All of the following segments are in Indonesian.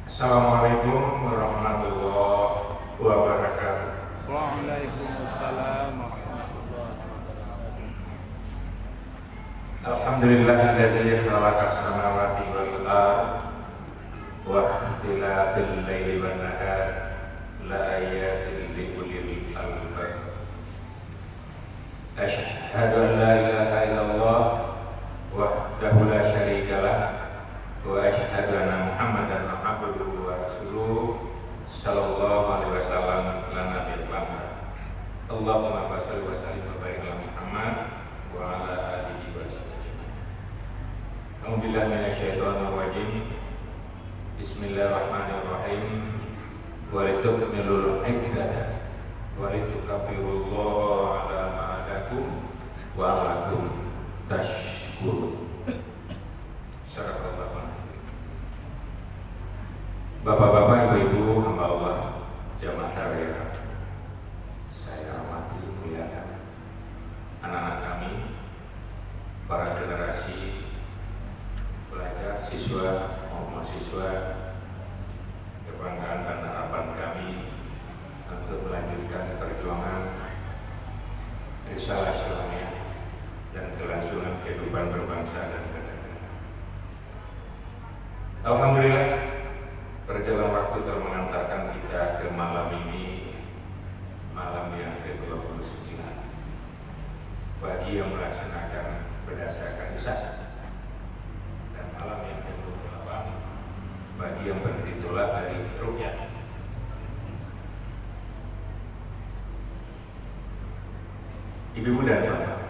Assalamualaikum warahmatullahi wabarakatuh. Waalaikumsalam warahmatullahi wabarakatuh. Alhamdulillahillazi khalaqas samawati wal ardh wa ikhtilafil laili wan nahar la ayatin li ulil albab. Asyhadu an la ilaha illallah wahdahu la syarika lah wa asyhadu anna Muhammadan abduhu wa rasuluh sallallahu alaihi wasallam la nabiyya ba'da. Allahumma shalli wa sallim wa barik ala Muhammad wa ala alihi wa sahbihi. A'udzubillahi minasyaitonir rajim. Bismillahirrahmanirrahim. Wa litukmilul iddata wa litukabbirullaha ala ma hadakum wa la'allakum tashkurun. Bapak-bapak, ibu-ibu, hamba Allah, jamaah tarekat, saya hormati muliakan anak-anak kami, para generasi pelajar, siswa maupun mahasiswa, kebanggaan dan harapan kami untuk melanjutkan perjuangan risalah Islamiyah dan kelangsungan kehidupan berbangsa dan bernegara. Alhamdulillah, perjalanan waktu telah mengantarkan kita ke malam ini, malam yang ke-29. Bagi yang melaksanakan berdasarkan hisab, dan malam yang ke-28 bagi yang bertitulak dari ruqyah. Ibu-ibu dan bapak,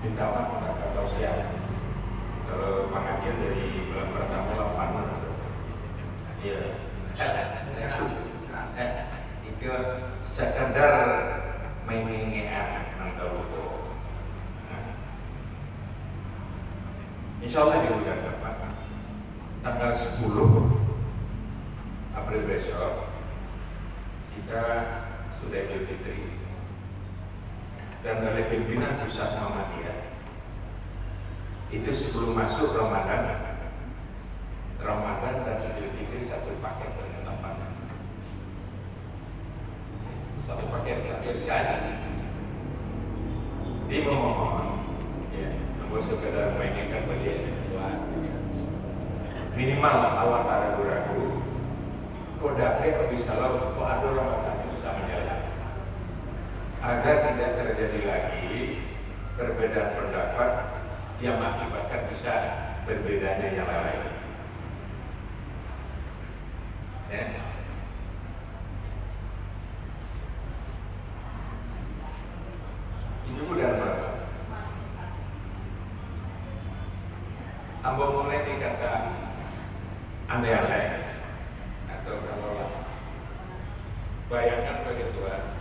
minta maaf kalau siang. Kalau pengajian dari bulan pertama 8 ya, itu sekadar mengengean nangkal buku. Insya Allah di bulan depan tanggal 10 April besok kita sudah Idul Fitri, dan oleh pimpinan pusat Muhammadiyah itu sebelum masuk Ramadan dan Idul Fitri satu paket penetapan, satu paket satu sekali. Dia memohon, ya, namun sekedar mengingatkan beliau minimal awal ragu-ragu, kok dapat bisa lo, kok ada Ramadan itu sama jalan, agar tidak terjadi lagi perbedaan pendapat yang mengakibatkan bisa berbedanya yang lain. Ya. Ini udah berapa? Ambo mulai sih kata andai-andai atau kalau bayangkan begitu kan,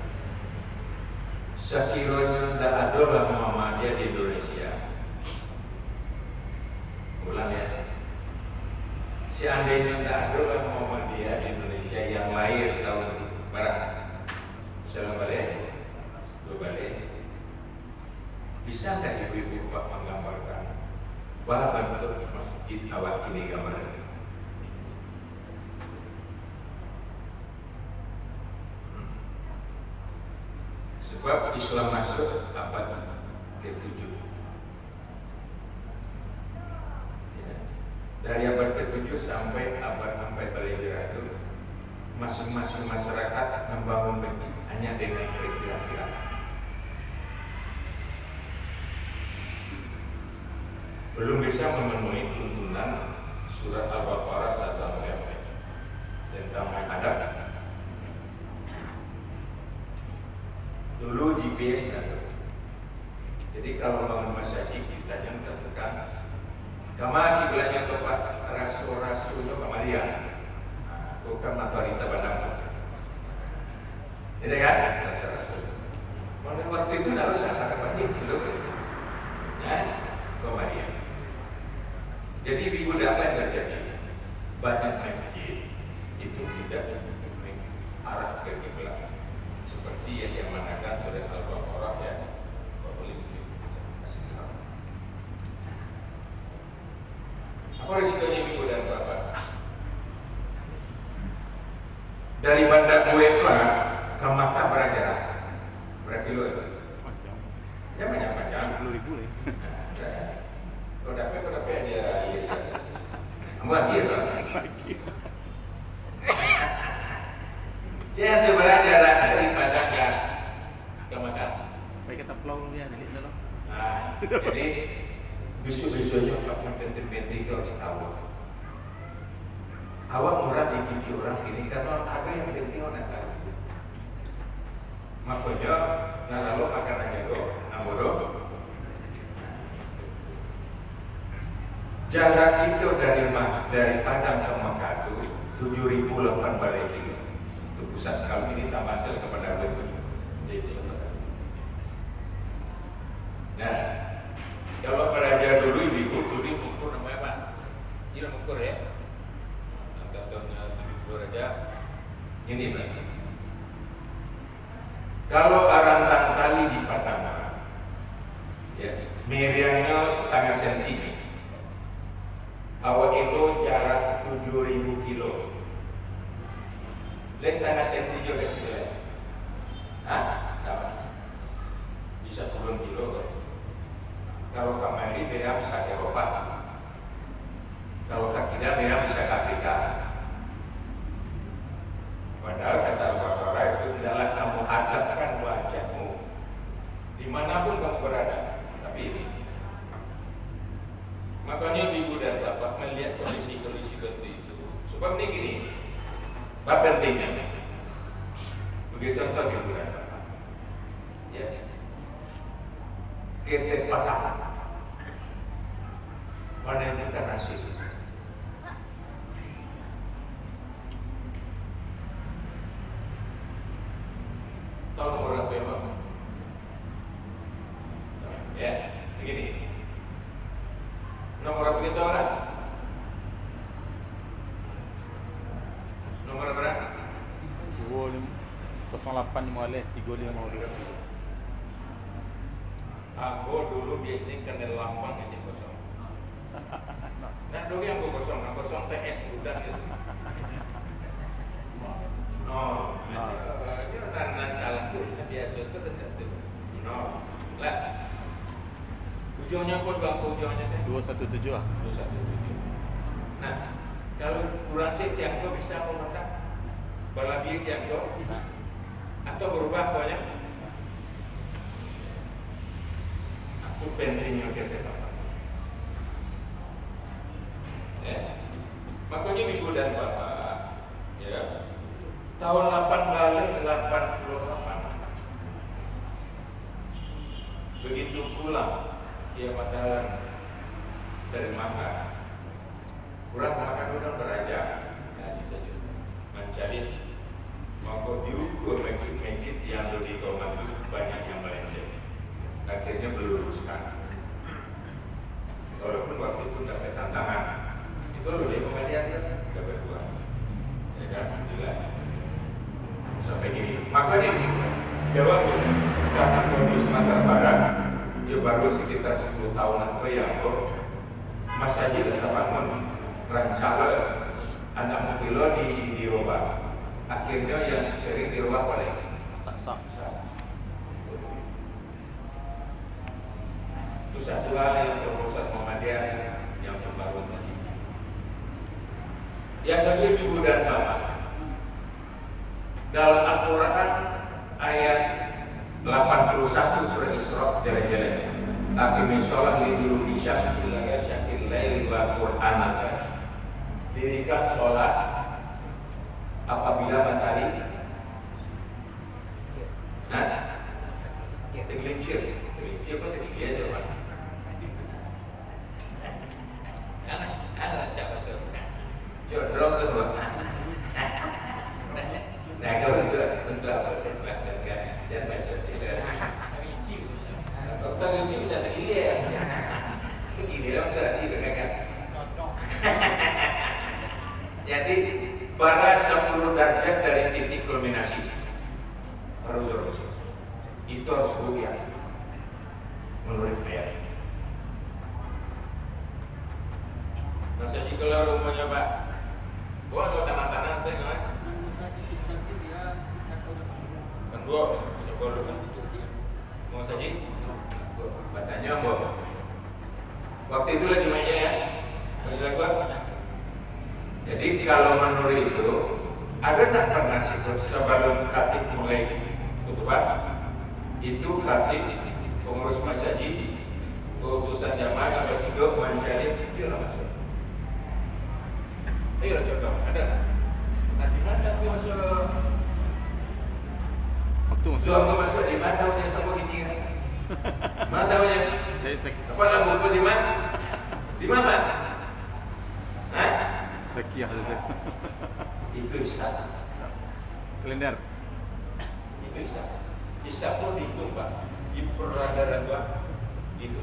sekiranya tidak ada lah Muhammadiyah di Indonesia. Ulang ya, seandainya tidak ada lah Muhammadiyah di Indonesia yang lahir tahun berapa? Salam balik, bisa nggak ibu-ibu Pak menggambarkan bahwa bentuk masjid awak ini gambarnya? Sebab Islam masuk abad ke-7. Dari abad ke-7 sampai abad sampai Hijrah itu, masing-masing masyarakat membangun masjid hanya dengan kira-kira. Belum bisa memenuhi tuntunan surat Al-Baqarah 1 tentang adab. Dulu GPS ada. Jadi kalau bangun masjid kita yang tentukan kama kiblatnya tempat rasul-rasul itu kemarian, bukan otorita bandang. Ini kan rasul-rasul. Pada waktu itu harus saya kembali dulu, ya kemarian. Jadi ibu apa yang terjadi? Banyak masjid itu tidak arah ke kiblat seperti yang diamanahkan oleh Al-Baqarah ya. Apa risikonya ibu dan Dari Bandar Bue itu ke Makkah berapa jarak? Berapa kilo itu? Ya banyak panjang. 10.000 nih. Kalau dapat dia Yesus. Ambil dia lah. Saya tu berapa jarak dari Padang ke Makkah? Baik kita pulau ya, jadi itu loh. Jadi bisu-bisunya yang penting-penting itu harus tahu. Awak murah dicuci orang sini karena ada yang penting orang tahu. Makanya lalu makanannya itu namudo. Jarak itu dari Padang ke Makkah itu 7.008 balik kilo. Itu pusat sekali ini tambah sel kepada Bali. Nah, kalau belajar dulu ibu ukur namanya apa? Dia ukur ya. Tahunnya 70 aja. Ini berarti. Kalau arantang tali di Padang, ya, meriangnya setengah senti. Awak itu jarak 7.000 kilo. Les setengah senti juga sekitar. Bisa 10 kilo. Kalau kamari beda bisa ke Eropa. Kalau kakinya beda bisa ke Afrika. Padahal kata orang-orang itu adalah kamu hadapkan wajahmu dimanapun kamu berada. Tapi ini, makanya ibu dan bapak melihat kondisi-kondisi seperti itu. Sebab ini gini, bab pentingnya. Begitu contoh ibu dan bapak. Ya, kita patah. Mana yang bukan nasi? Tahu nomor berapa ya, Pak? Ya, begini. Nomor berapa kita orang? Nomor berapa? 08 mulai 35. Aku dulu biasanya kena lambang aja kosong. Nah, dulu yang kosong TS budak gitu. No, ini orang salah tuh, biasa itu tertentu. No, lah. Ujungnya kok ujungnya saya? 217 ah. 217. Nah, kalau kurang sih jangkau bisa apa mata? Balabi jangkau? Atau berubah banyak? Aku pentingnya kita apa? Ya, makanya ibu dan bapak, ya. Tahun 8 balik 88. Begitu pulang dia padahal dari Makkah. Kurang makan udah beraja. Tadi saja. Mencari mau diukur masjid yang lebih komat itu banyak yang melenceng. Akhirnya meluruskan. Walaupun waktu itu dapat tantangan. Itu loh dia pengadilan dia berdua. Ya kan? Jelas. Sampai gini, makanya jawab karena kondisi Sumatera Barat dia baru sekitar 10 tahunan yang Mas Haji tetap bangun rencana anak kilo dirubah. Akhirnya yang sering dirubah oleh Tak sah. Itu satu hal yang proposal Muhammadiyah yang terbaru tadi. Yang kedua ibu dan sama. Dalam Al-Quran ayat 81 surah Isra jalan-jalan. Aqimi sholat liduluki syamsi ila syakil lail wa qur'anaka. Dirikan sholat apabila matahari tergelincir apa tergelincir aja Pak? Anak cakap surga. Jodoh tu Pak. Nah kalau untuk apa saya belakang dan bahasa tidak rinci dokter rinci bisa tergili ya begini lah tadi kan jadi para 10 derajat dari titik kulminasi harus itu harus rupiah menurut saya. Masa jika rumahnya Pak gua ada tanah-tanah setengah dua sebelum mau saja katanya bahwa waktu itu lagi mainnya ya jadi kalau menurut itu ada tak pernah sebelum khatib mulai khutbah itu khatib pengurus masjid utusan jamaah yang bertiga mencari dia masuk ayo coba ada nanti mana tuh masuk waktu masuk di mana tahunya sama gini kan mana tahunya apa lah buku di mana di mana hah sekian saja itu isyak kalender itu isyak pun dihitung Pak di peradaran Pak itu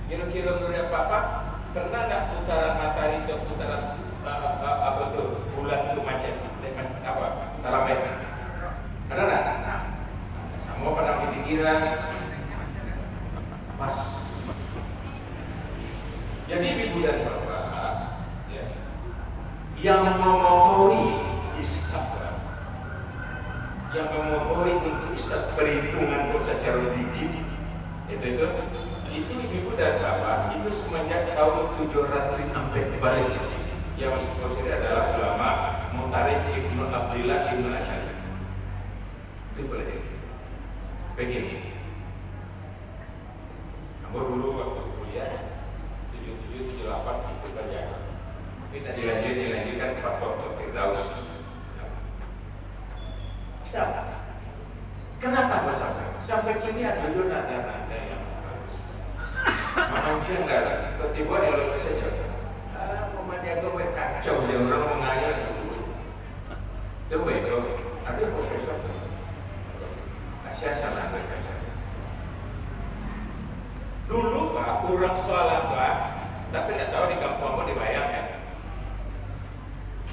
kira-kira menurut Bapak pernah nggak putaran matahari atau putaran apa tuh bulan itu macet apa tarawih ada nggak semua pada pikiran pas jadi ibu dan bapak ya, yang memotori isyak yang memotori untuk isyak perhitungan secara digit itu ibu dan bapak itu semenjak tahun 700 sampai balik ke sini yang masuk ke sini adalah ulama Mutarikh Ibnu Abdillah Ibnu Asy'ari itu boleh begini kamu dulu waktu kuliah 77, 78 itu saja kita dilanjutkan Pak Dr. Firdaus kenapa sampai kini ada nada-nada yang manusia enggak ketiba elok saja dia tuh kacau dia orang mengajar dulu coba itu ada profesor Asia sana kacau dulu Pak kurang sholat Pak tapi tidak tahu di kampung apa dibayang ya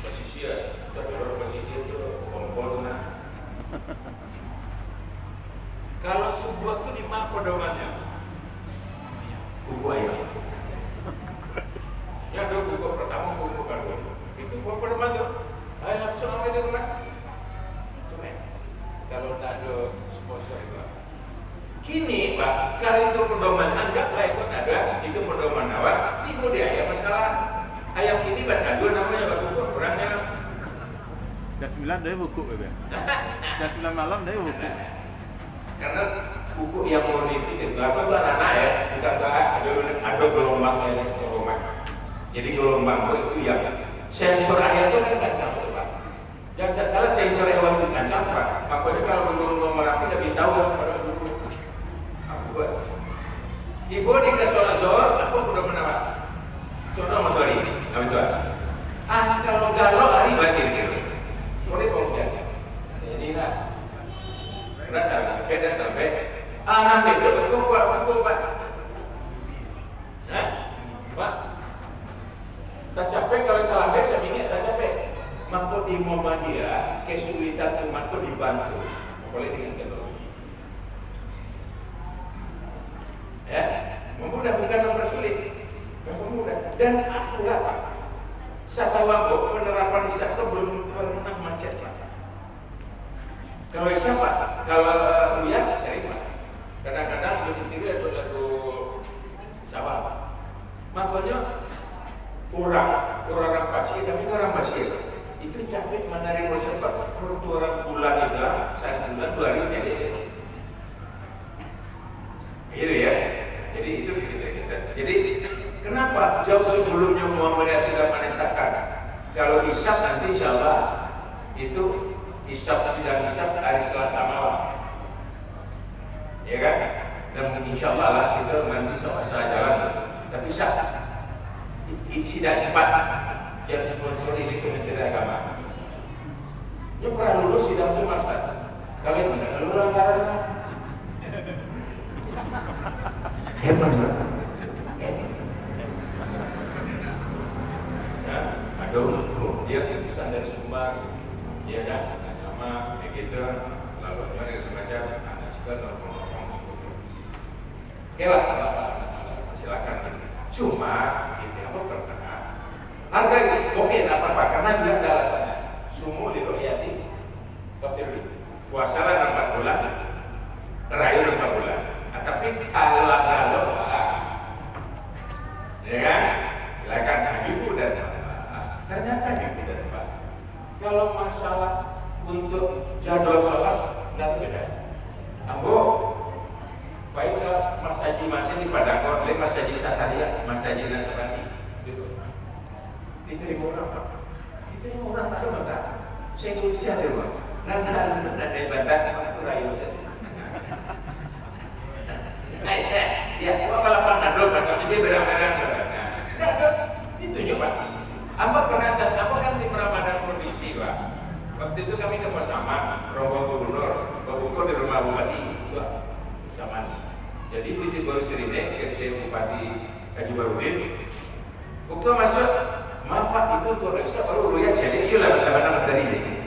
posisi ya terlalu posisi itu kompol kalau subuh itu di mana pedomannya buku ayam ya ada buku pertama buku kedua itu buku pedoman tuh ayam soal itu kan cuma kalau tak ada sponsor itu kini Pak kalau itu pedoman anggaplah itu ada itu pedoman awal tiba dia ayam masalah ayam kini batadu namanya buku kurangnya jam 9 dia buku jam 9 malam dia buku karena buku yang mau itu apa tuh anak-anak ya bukan ada gelombangnya jadi gelombang itu yang sensor ayam itu kan kancang tuh Pak jangan saya salah sensor hewan itu kancang Pak makanya kalau gelombang merapi lebih tahu kan pada dulu ibu di kesolat zohor aku udah menawar contoh motori apa itu kalau galau hari batin gitu boleh kalau jadi nah berada beda sampai nanti itu betul Pak Pak tak capek kalau kita lambat seminggu tak capek maka di Muhammadiyah kesulitan umat itu dibantu oleh dengan teknologi ya memudah bukan mempersulit mempermudah dan akurat Pak saya tahu penerapan isyak itu belum pernah macet Pak kalau siapa? Kalau lihat sering Pak kadang-kadang begitu itu sawah makanya orang pasir tapi orang pasir itu capek menarik seperti orang bulan itu saya bulan 2 hari gitu ya jadi itu kita jadi kenapa jauh sebelumnya Muhammadiyah sudah menetapkan kalau isyak nanti insya Allah itu isyak hari Selasa malam ya kan dan insya Allah lah kita nanti sama-sama jalan tapi tidak sempat yang sponsor ini Kementerian Agama ini pernah lulus sidang itu Mas kalau itu tidak lulus anggarannya hebat ya ada dia utusan dari Sumbar dia dah nama kayak gitu lalu ada semacam anak juga ngomong oke lah silakan cuma ini apa pernah harga oke tidak apa-apa karena dia ada alasannya sumul itu ya di puasalah 4 bulan, rayu 4 bulan. Nah, tapi kalau ya kan, silakan ibu dan bapak. Ternyata ibu dan bapak, kalau masalah untuk jadwal sholat nggak beda. Ambo, baik Mas Haji masih di Padang Korle, Mas Haji Sasaria, Mas Haji Nasabati, gitu. Diterima orang Pak, diterima orang ada mata. Saya ikut siapa Pak? Nanti ada ibadah waktu rayu saja. Ya, apa lapan nado Pak? Jadi berang-berang. Itu juga Pak. Apa kerasa? Apa kan tim Ramadan provinsi Pak? Waktu itu kami ke bersama Rombongan Gubernur, berbuka di rumah Bupati juga bersama. Jadi Bupati Baru Serine, kecil Bupati Haji Barudin, waktu masuk, maaf Pak itu untuk reksa baru ruyak jadi iya lah bagaimana materi ini.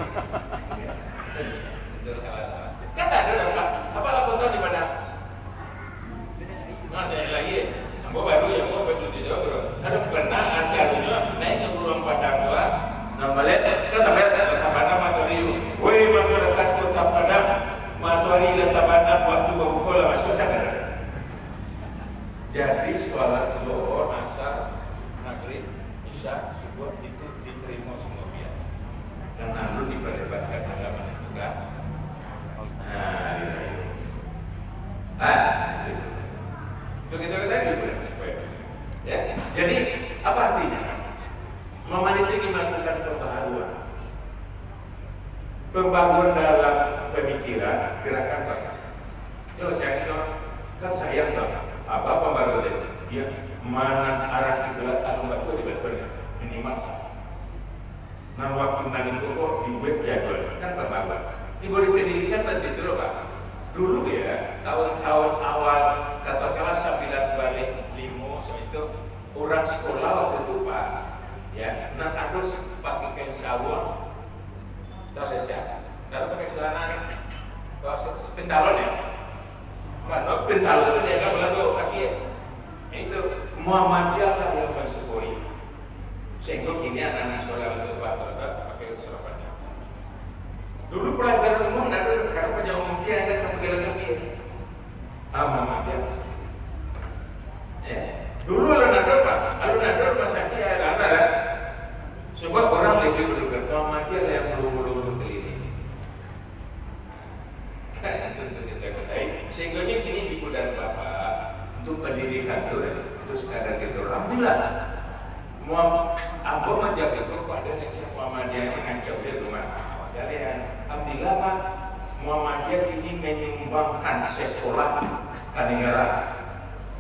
Kan ada Pak, apa laporan di mana? Nah saya lagi, ambo baru ya, ambo betul tidak. Ada pernah asalnya naik ke ruang Padang Tua, namanya kan Tabana Matorium. Woi masyarakat Kota Padang, Matori dan Tabana waktu berbuka masuk cakar. Jadi sholat zuhur, asar, maghrib, isya, subuh itu diterima semua pihak. Dan lalu diperdebatkan agama itu kan. Nah, gitu. Itu kita ketahui supaya. Ya, jadi apa artinya? Momen itu ingin melakukan pembaharuan. Pembaharuan dalam pemikiran, gerakan Bapak. Kalau saya kan sayang Bapak. Apa pembaharuan itu? Dia mana arah kiblat alumbat itu dibuat minimal sah. Nah waktu nanti kok dibuat jadwal kan pembaharuan. Diberi pendidikan berarti itu loh Pak. Dulu ya tahun-tahun awal katakanlah 9 balik 5 itu orang sekolah waktu itu Pak ya nak adus pakai kain sawon dan lesya dan pakai celana pentalon ya karena pentalon itu dia kan lalu kaki ya itu Muhammadiyah lah yang mensyukuri sehingga kini anak-anak sekolah itu Pak pakai serapannya dulu pelajaran umum ada karena penjauh umum dia ada kepegelan-kepegelan Muhammadiyah ya dulu alun-alun Pak, alun-alun Pak Saksi ada sebab orang lebih berdekat Muhammadiyah yang belum ini kan tentu kita ketahui sehingga kini ibu dan bapak untuk pendidikan itu sekadar gitu alhamdulillah apa menjaga kok ada yang Muhammadiyah yang ngancam saya rumah kalian alhamdulillah Pak Muhammadiyah ini menyumbangkan sekolah ke negara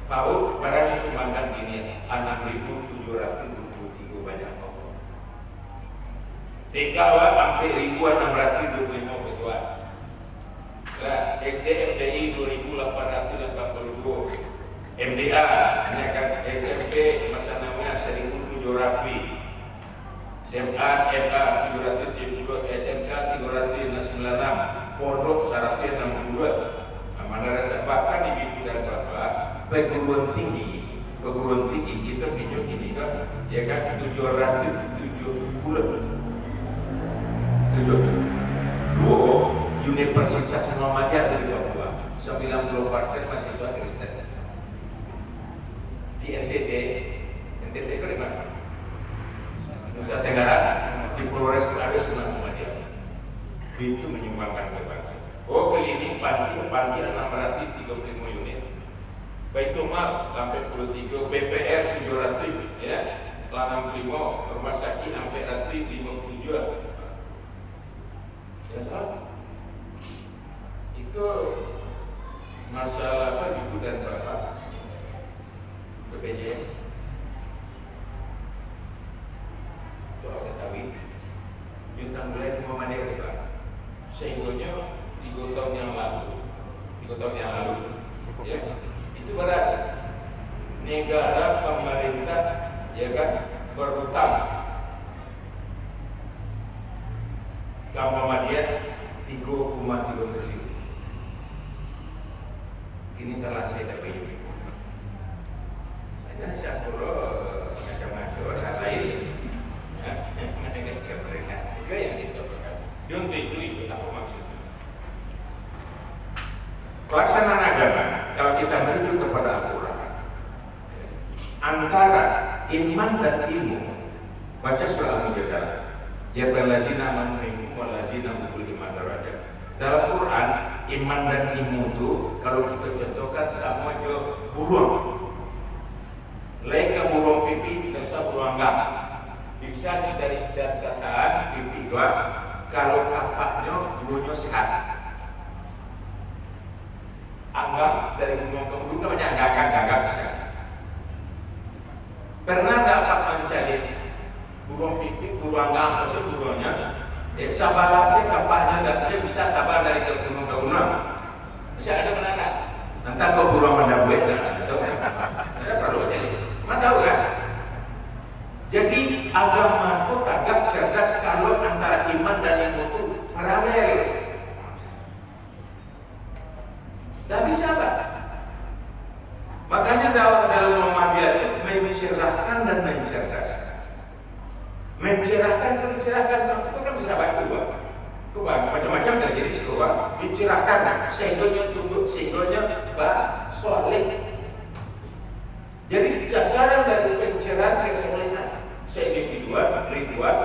Paut barang disumbangkan gini 6.723 banyak pokok. TK sampai 1.625 ketua. Nah, SD MDI 2.882. MDA ini kan SMP masa namanya 1.700. SMA MA 770, SMK 396, Pondok 162. Mana rasa bahkan ibu dan bapak perguruan tinggi itu pinjau ini kan ya kan 770 dua Universitas Muhammadiyah dari Papua 90% mahasiswa Kristen di NTT itu di mana? Nusa Tenggara di Flores ada Sunan Muhammadiyah itu menyumbangkan ke bangsa. Oh klinik panti 635 unit, Baitul-Mal sampai 23, BPR 700 ya, 65, rumah sakit sampai 157. Ya salah. Itu masalah apa ibu dan bapak BPJS. Itu ada tahu. Jutaan mulai di Muhammadiyah Pak. Sehingga 3 tahun yang lalu ya, itu berarti negara pemerintah ya kan berhutang ke Muhammadiyah 3,3 triliun. Ini telah saya capai. Aja saya perlu macam-macam hal lain. Ya, mereka itu yang kita berkata. Untuk itu apa maksudnya? pelaksanaan agama kalau kita merujuk kepada Al-Quran, antara iman dan ilmu, baca surah Al-Mujadalah, ya allazina amanu minkum wallazina utul iman darajat. Dalam Quran, iman dan ilmu itu kalau kita contohkan sama aja burung. Lain burung pipi, tidak usah burung anggap. Bisa dari kataan pipi dua, kalau kapaknya bulunya sehat. Anggap dari burung ke burung banyak gagak sehat. Pernah dapat mencari burung pipi, burung anggap, maksud burungnya, sabarasi kapaknya dan dia bisa kabar dari ke gunung ke gunung. Bisa ada penanda. Nanti kau burung mendabuin, tahu kan? Ada perlu cari. Mana tahu kan? Jadi agama itu tagak cerdas kalau antara iman dan ilmu itu paralel. Tidak bisa Pak. Makanya dalam Muhammadiyah itu mencerahkan dan mencerdaskan. Mencerahkan dan mencerahkan itu kan bisa bantu Pak. Itu macam-macam terjadi sekolah. Dicerahkan, sehingga tunduk, sehingga Pak soleh. Jadi sasaran dari pencerahan kesolehan seindividual, ritual,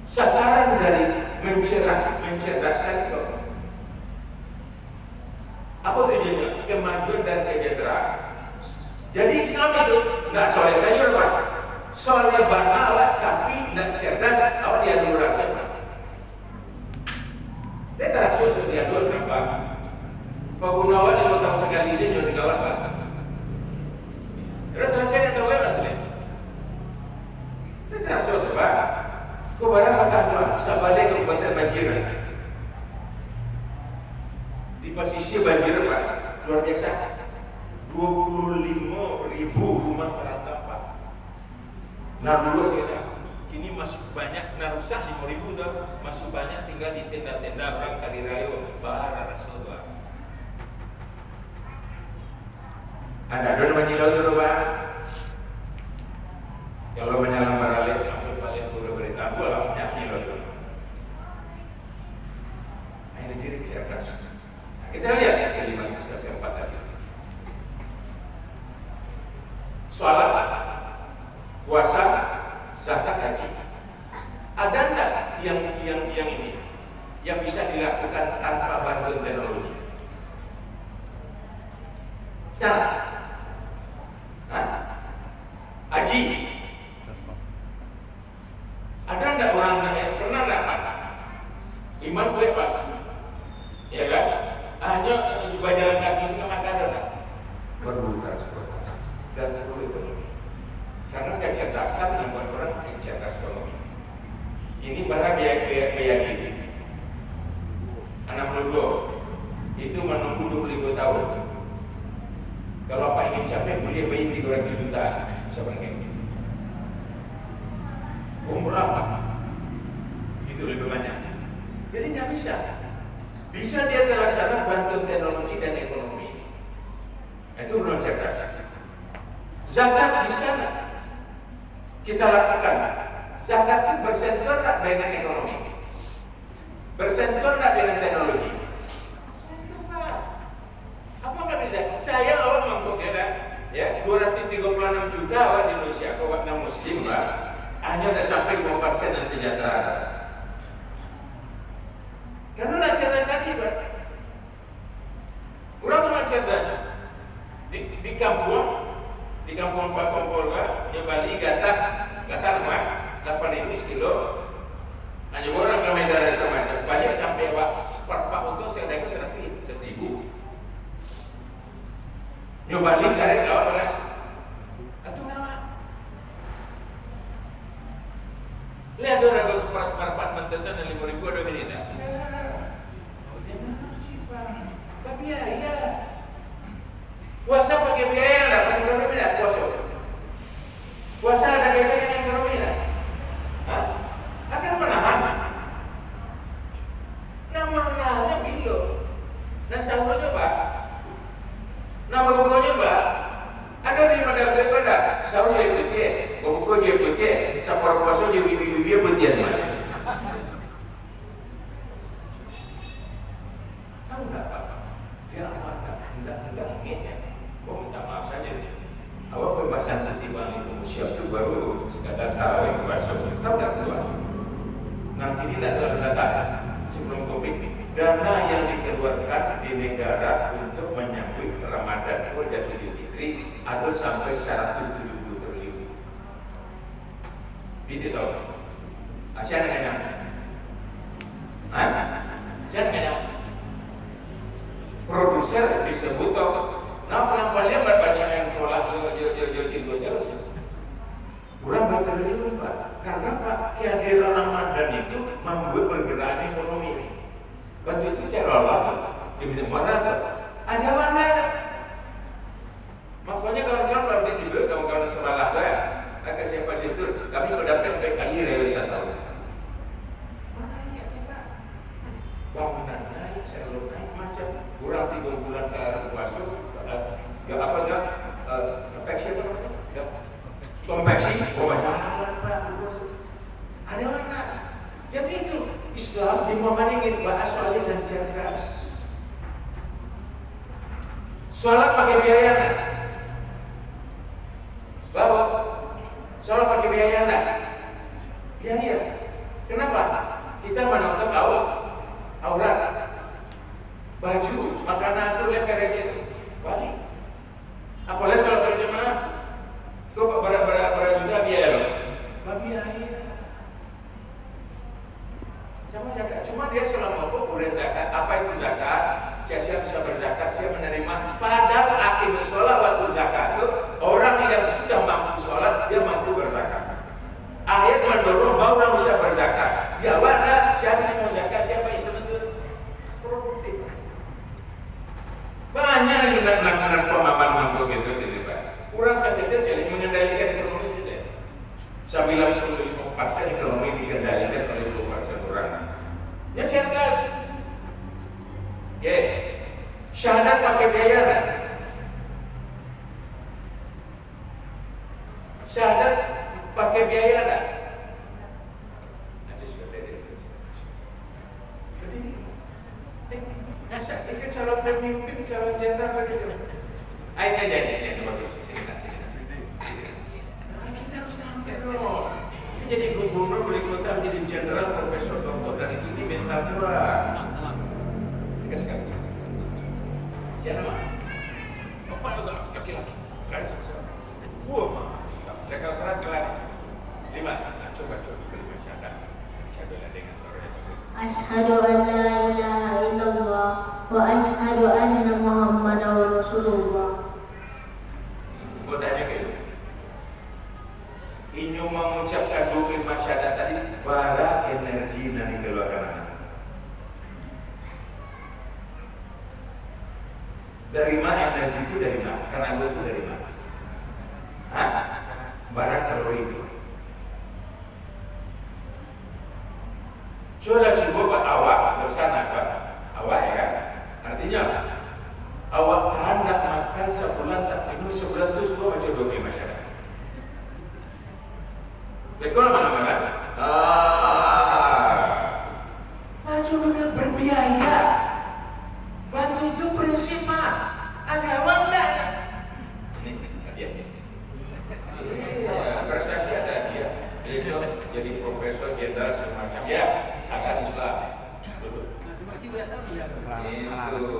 sasaran dari mencerdaskan itu apa tujuannya? Kemajuan dan kesejahteraan. Jadi Islam itu nggak soleh saja Pak, soleh banget tapi nggak cerdas. Awak dia dulu rasa. Dia terasa dia dulu berapa? Pak Gunawan 5 tahun sekali saja jadi kawan Pak. Terus saya tahu kan boleh. Ini terasa coba. Kau barang kata sabale Kabupaten Banjir. Di posisi Banjir Pak, luar biasa. 25.000 rumah terdampak. Nah dulu saya kini masih banyak, nah rusak 5.000 dah, masih banyak tinggal di tenda-tenda orang Kalirayo, Bahara Rasulullah. Ada don menyilau dulu Pak. Kalau menyalam baralik, aku paling perlu berita bola punya menyilau dulu. Ini diri cerdas. Nah, kita lihat ya kalimat yang keempat tadi. Sholat, puasa, zakat, haji. Ada enggak yang ini yang bisa dilakukan tanpa bantuan teknologi? Cara haji. Ada enggak orang pernah enggak iman gue Pak? Ya kan? Hanya jalan kaki setengah ada enggak? Perlu transportasi dan perlu ekonomi. Karena kecerdasan membuat orang cerdas ekonomi. Ini barang biaya 62 itu menunggu 25 tahun. Kalau apa ingin capai boleh bayi 300 juta sebenarnya. Umrah Pak, itu lebih banyak. Jadi nggak bisa. Bisa dia terlaksana bantuan teknologi dan ekonomi. Itu belum cerdas. Zakat bisa kita lakukan. Zakat itu bersentuhan tak dengan ekonomi, bersentuhan tak dengan teknologi. Apakah bisa? Saya awal mengkira ya 236 juta awak di Indonesia, kawan Muslim Pak, hanya sudah sampai 5% yang sejahtera. Karena nak cerdas lagi Pak. Orang orang cerdas di kampung Pak Kompolga, di Bali gata rumah 8.000 kilo. Hanya orang kami dari semacam banyak sampai Pak seperempat untuk saya dapat 100.000. Nyoba balik karek awak orang atau nama lihat orang gue seperempat mentetan 5.000 ada menit biaya puasa pakai biaya nggak pakai ekonomi nggak puasa ada kaitan dengan ekonomi nggak akan menahan namanya bilo dan sahurnya Pak. Nah, pokoknya Mbak, ada di mana gue pada sahur dia putih, pokoknya dia putih, sapor puasa dia bibi putih mana? Tahu nggak Pak? Dia apa? sekadar tahu yang masuk. Tahu tak keluar? Nanti ini tidak ada data sebelum COVID. Dana yang dikeluarkan di negara untuk menyambut Ramadan dan Idul Fitri ada sampai 170 triliun. Itu tahu? Siapa yang Siapa yang produser disebut tahu? Nah pelan-pelannya banyak yang tolak cinta jauh. Kurang bertriliun Pak. Karena Pak kehadiran Ramadan itu membuat pergerakan ekonomi ini. Waktu itu cara Allah dia bisa marah ada mana? Makanya kawan-kawan berarti juga kawan-kawan sekolah saya akan siapa situ kami sudah dapat kali realisasi tahun. Mana ya kita? Bangunan naik, selalu naik macam kurang 3 bulan ke masuk gak apa enggak konveksi itu konveksi jalan Pak ada mana? Jadi itu Islam di momen ingin bahas soalnya dan cerdas. Sholat pakai biaya enggak? Bawa sholat pakai biaya enggak? Biaya. Kenapa? Kita menonton aurat, baju, makanan itu lihat kayak itu. Balik. Apalagi sholat berjamaah, kok berapa juta biaya loh? Biaya. Sama zakat, cuma dia selama bulan zakat, apa itu zakat? Siapa bisa berzakat, siapa menerima. Padahal akhir sholat waktu zakat itu orang yang sudah mampu sholat dia mampu berzakat. Ayat mendorong bahwa orang bisa berzakat. Jawabannya siapa yang mau zakat, siapa itu betul produktif. Banyak yang melakukan pemahaman begitu gitu Pak. Kurang saja jadi mengendalikan ekonomi sudah. 95% ekonomi dikendalikan oleh 2% orang. Yang cerdas. Syahadat pakai biaya kan? Syahadat pakai biaya kan? Nanti sudah ada. Jadi, saya calon pemimpin, calon jenderal begitu. Ayo, bagus. Sini. Kita harus santai dong. Jadi gubernur, wali kota, menjadi jenderal, profesor, doktor, dan itu ini mental kurang. Sekali. Siapa nama? Apa juga laki-laki? Kali susah. Mah. Lekal keras kelas 5. Coba kelima syahadat. Syahadat dengan suara. Asyhadu an la ilaha illallah wa asyhadu anna Muhammadar Rasulullah. Gua tanya ke lu. Ini mengucapkan 25 syahadat tadi bara energi dari keluarga. Dari mana energi itu dari mana? Tenaga itu dari mana? Bara kalori itu. Coba awak bersana Pak. Awak ya kan? Artinya awak hendak makan sebulan tak penuh sebulan itu semua macam 25 syahadat. Betul mana-mana? Maju dengan berbiaya. Bantu itu prinsip Pak. Agama enggak. Ini dia. Iya, prestasi ada dia. Jadi profesor jenderal semacam ya. Akan Islam. Terima kasih Bu Hasan. Itu.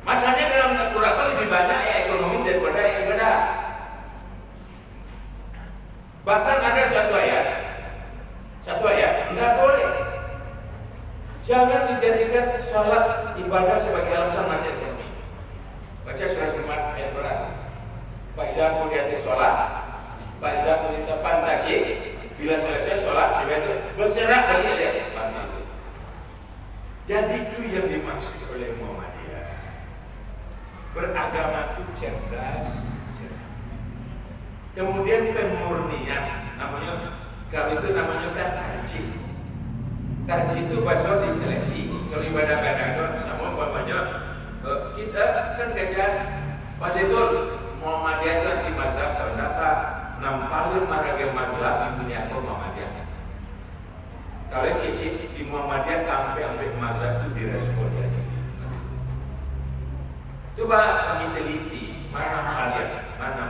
Makanya dalam Al-Quran lebih banyak ya ekonomi daripada ibadah. Bahkan ada satu ayat enggak boleh. Jangan dijadikan sholat ibadah sebagai alasan macam ekonomi. Baca surat Jumat ayat berapa? Baca kemudian sholat, baca kemudian fantasi. Bila selesai sholat, berserak lagi lihat fantasi. Jadi itu yang dimaksud oleh Muhammadiyah. Beragama itu cerdas. Kemudian pemurnian, kalau itu namanya kan tarjih. Tarjih itu bahasa diseleksi. Kalau ibadah itu sama umpamanya kita kan kajian pas itu Muhammadiyah itu di mazhab terdapat 6 paling maragam mazhab yang punya Muhammadiyah. Kalau cici di Muhammadiyah sampai mazhab itu direspon ya. Coba kami teliti mana kalian, mana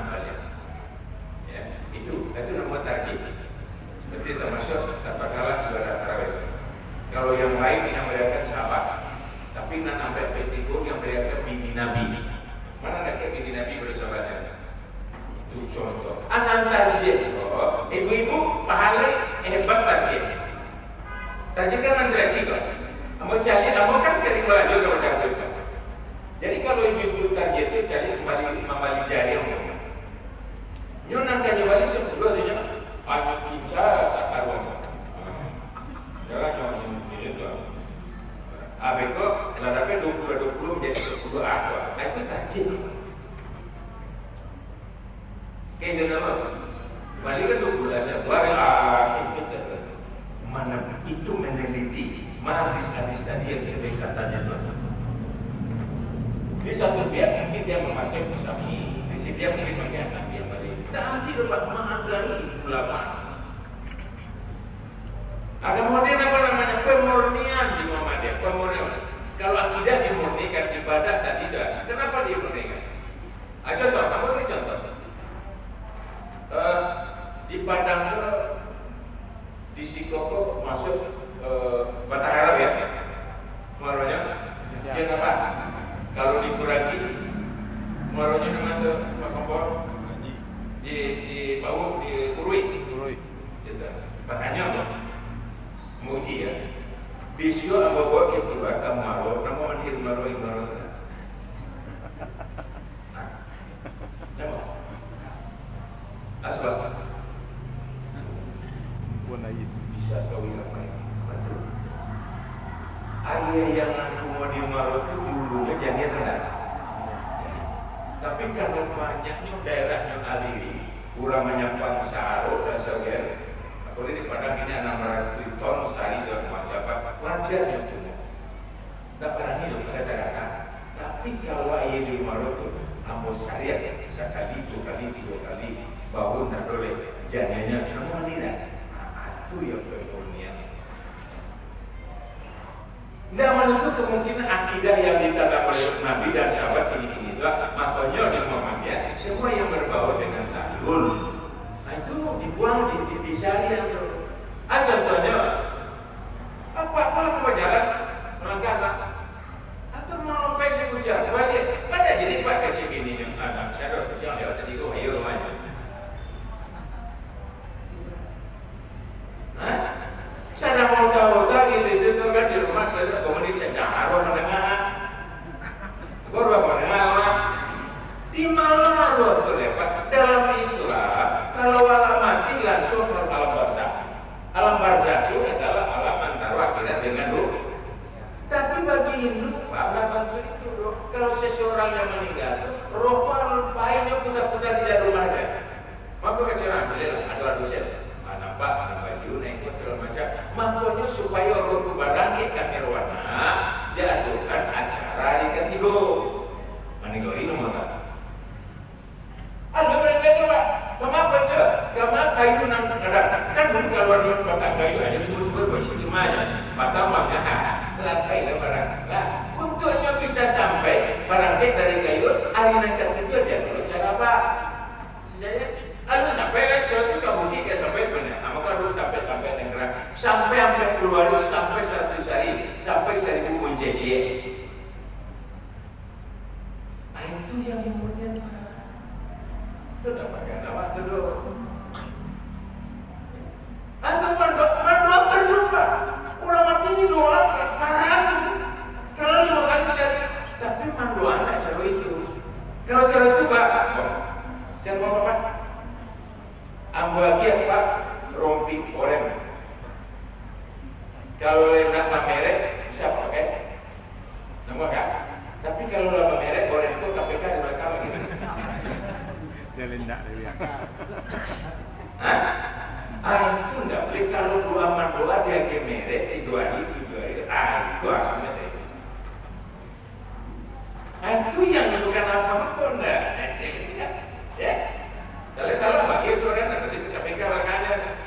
contoh. Anak target kok, ibu-ibu pahala hebat target. Target kan masih resiko. Kamu cari, kamu kan sering belajar kalau dasar. Jadi kalau ibu-ibu target itu cari kembali jari yang mana. Nyo nangka nyobali sepuluh dia anak pincar sakarwan. Jangan cuma ini tu. Abe kok ladaknya 20 menjadi 10 aqua. Itu target. Kayak gitu nama. Balik ke 12 barang kita mana itu meneliti mana hadis tadi yang kita katanya tu. Di satu pihak mungkin dia memakai musafir, di sisi dia mungkin memakai anak dia balik. Nanti dapat menghargai ulama. Kemudian apa namanya pemurnian di Muhammadiyah, pemurnian. Kalau akidah dimurnikan, ibadah tak tidak. Kenapa dimurnikan? Contoh, kamu beri contoh. Di Padang di Sikoko masuk Batak Arab ya, muaronya dia apa? Kalau di Turaki muaronya nama tu Pak Kompor di Bau di Purui. Cerita, bertanya apa? Muji ya. Bisyo apa buat kita akan maro, nama mandir maro. Asbab. Bisa kau yang betul. Ayah yang nak mau di maro itu dulunya jadi rendah. Tapi kalau banyaknya daerahnya aliri, kurang menyampang saro dan sebagainya. Kalau di Padang ini 600 ton sehari dalam macam wajar yang semua. Tak pernah hidup kata-kata. Tapi kalau ayah di maro itu, ambo syariat sekali, 2 kali, 3 kali, bangun dan boleh jadinya nama tidak. Itu yang pemurnian. Tidak menutup kemungkinan akidah yang ditanam oleh Nabi dan sahabat ini itu, makanya di Muhammadiyah semua yang berbau dengan tahlul. Nah itu dibuang di syariat. Contohnya apa kalau jalan melangkah atau mau sampai sebuah balik pada jadi pak kecil gini yang anak saya kecil lewat tadi go ayo aja. Saya mau tahu gitu kan di rumah saya kemudian cacar menengah. Gua menengah di mana tuh lepas dalam Islam kalau alam mati langsung ke alam barzakh. Alam barzakh itu adalah alam antara akhirat dengan dunia. Tapi bagi Hindu alam itu kalau seseorang yang meninggal roh paling putar-putar di dalam rumahnya. Maka kecerahan jelas ada dosen. Nampak baju naik segala macam. Makanya supaya roh itu berangkit ke nirwana diaturkan acara di ketiga. Meninggal ini mana? Ada mereka tu pak, kenapa dia? Karena kayu nang ada. Kan bukan kalau dia batang kayu aja cuma bersih cuma aja. Batang mana? Lah kayu barang. Lah untuknya bisa sampai berangkit dari kayu hari nanti itu dia kalau cara apa? Sejaya, sampai kan suatu kabudi ke sampai mana? Maka dulu tampil negara sampai hampir keluar sampai 100 hari sampai 1000 menjejek. Itu yang kemudian itu dah pakai nama tu dulu. Atau mandoa perlu pak. Orang mati ni doa parahan. Kalau 5 kali saya, tapi mandoa nak cara itu. Kalau cara itu pak, jangan mau apa? Ambil lagi pak rompi orang. Kalau nak merek bisa pakai nama kan? Tapi kalau lama merek orang itu KPK di belakang lagi. Dia lendak dia. Itu enggak boleh kalau doa dia ke merek itu hari. Itu asalnya deh. Itu yang bukan apa-apa enggak. Ya. Kalau bagi suara kan nanti KPK belakangnya.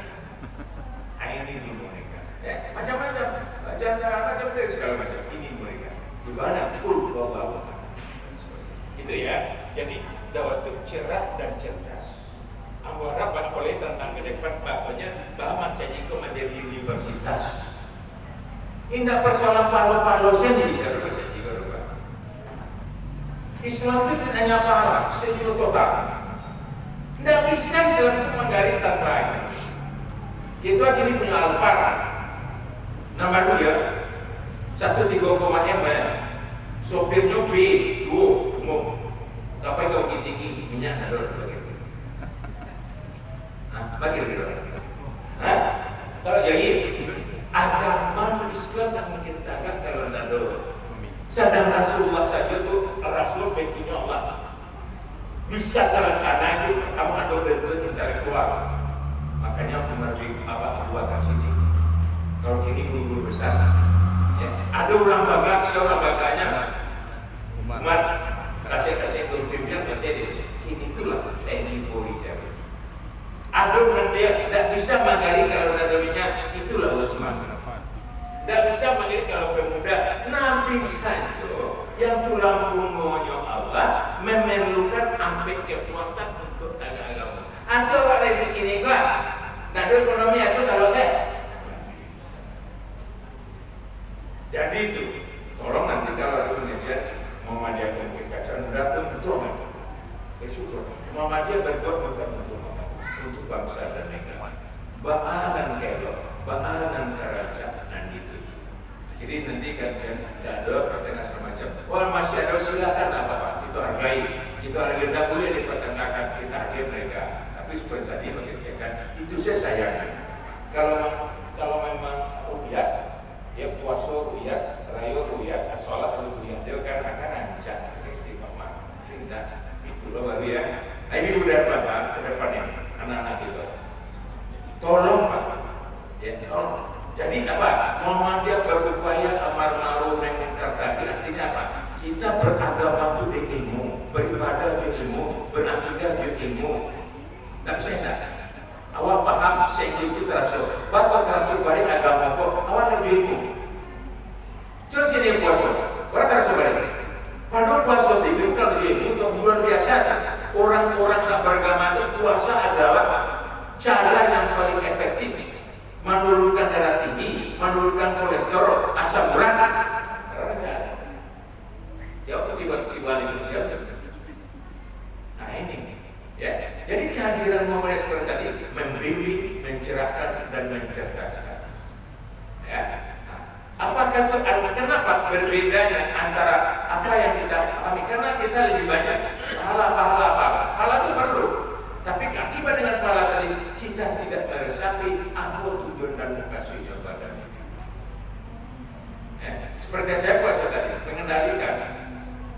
Ini di mereka. Macam-macam. Macam dari segala macam. Ini mereka. Di mana betul bahwa itu ya. Jadi dakwah itu cerah dan cerdas. Amwara Pak oleh tentang ke depan bapaknya bahwa jadi menjadi universitas. Indah persoalan palo-palo saja bicara bahasa Cikarang. Islam itu hanya pahala secara total. Tidak bisa Islam itu menggaris tanpa ini. Kita akhirnya punya Alphard. Nama dia 1.3 M ya. Sopirnya B2 umum. Sampai kau tinggi minyak ada begitu. Nah, bagi gitu. Hah? Kalau jadi agama Islam tak menciptakan kalau nado. Sedang Rasulullah saja tu Rasul begitu Allah. Bisa terlaksana itu kamu ada bentuk intelektual. Makanya Umar bin Abu kasih sih. Kalau ini guru-guru besar, ya, ada orang baga, seorang baganya Umar kasih turunnya selesai. Ini itulah TNI Polri saya. Ada orang dia tidak bisa menggali kalau nadaminya itulah Utsman. Tidak bisa menggali kalau pemuda. Nabi saja yang tulang punggungnya Allah memerlukan sampai kekuatan untuk tangga agama. Atau ada yang begini gua, nah ekonomi itu kalau saya. Jadi itu, tolong nanti kalau ada mengejar Muhammadiyah komunikasi, datang betul kan? Bersyukur. Muhammadiyah berbuat bukan untuk bangsa dan negara. Baalan kelo, baalan kerajaan itu. Jadi nanti kan ada pertanyaan semacam, wah masih ada silakan apa Pak, itu hargai, tidak boleh dipertentangkan, kita hargai mereka. Tapi seperti tadi mengerjakan, itu saya sayangkan. Kalau memang rupiah, dia puasa rupiah, rayo rupiah, sholat rupiah, dia akan ancam, istiqomah, tidak itu loh baru ya. Nah, ini udah Bapak ke depan ini, anak-anak itu. Tolong Pak, ya tolong. Jadi apa? Muhammadiyah berupaya amar ma'ruf nahi munkar tadi artinya apa? Kita beragama itu di ilmu, beribadah di ilmu, berakidah di ilmu. Tak bisa. Awak paham sekali itu terasa. Bakal terasa balik agama kok. Awak di ilmu. Cuma sini puasa. Orang terasa balik. Padahal puasa itu kalau di ilmu itu luar biasa. Orang-orang tak beragama itu puasa adalah cara yang paling efektif. Menurunkan darah tinggi, menurunkan kolesterol, asam urat. Ya waktu tiba-tiba Indonesia. Nah ini, ya. Jadi kehadiran Muhammadiyah seperti tadi membimbing, mencerahkan dan mencerdaskan. Ya. Nah, apakah itu? Kenapa berbedanya antara apa yang kita pahami? Karena kita lebih banyak pahala itu perlu. Tapi akibat dengan pahala tadi kita tidak meresapi apa tujuan dan kasih kepada ini. Seperti saya puasa tadi mengendalikan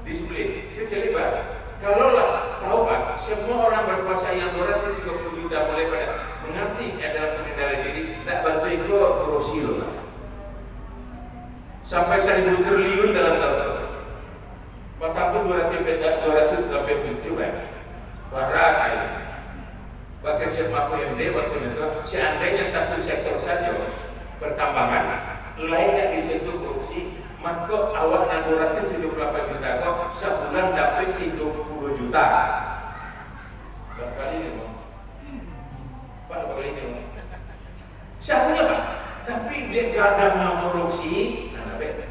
disiplin. Itu coba. Kalau tahu Pak, semua orang berpuasa yang 230 juta mulai pada mengerti adalah pengendali diri, tidak bantu ikut krosil. Sampai 1.000 triliun dalam tahun. Patah 230 juta. Barat air. Bahkan Jemaah PMD waktu itu seandainya satu sektor saja pertambangan lainnya disentuh korupsi, maka awak nanduratnya 78 juta kok sebulan dapat 30 juta. Berapa kali ini Bang? Pak, berapa kali ini Bang? Siapanya Pak? Tapi dia gadang korupsi, nah dapat.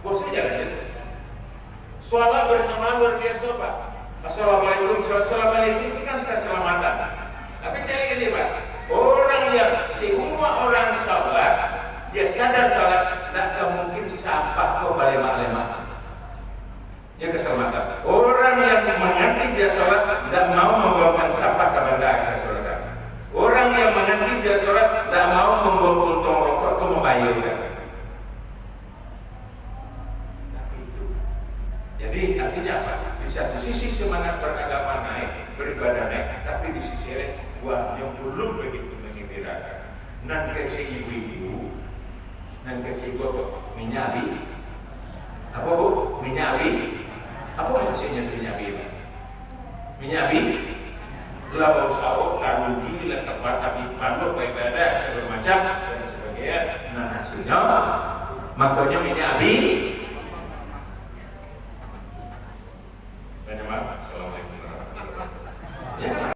Bosnya jalan. Soalnya bernama luar biasa Pak. Assalamualaikum, assalamualaikum itu kan keselamatan. Tapi cari ini Pak, orang yang semua orang salat, dia sadar salat, tak mungkin sampah kau balemak-lemak. Dia keselamatan. Orang yang mengerti dia salat, tidak mau membawakan sampah ke bandar keselamatan. Orang yang mengerti dia salat, tidak mau membawa puntung rokok ke membayarkan. Jadi artinya apa? Di satu sisi semangat beragama naik, beribadah naik, tapi di sisi lain buahnya belum begitu mengembirakan. Nan kecil ibu, nan kecil kok minyabi, apa bu? Minyabi, apa maksudnya minyabi? Minyabi, labau sahur, karugi, tempat tapi pandu, ibadah, segala macam dan sebagainya. Nah hasilnya, makanya minyabi.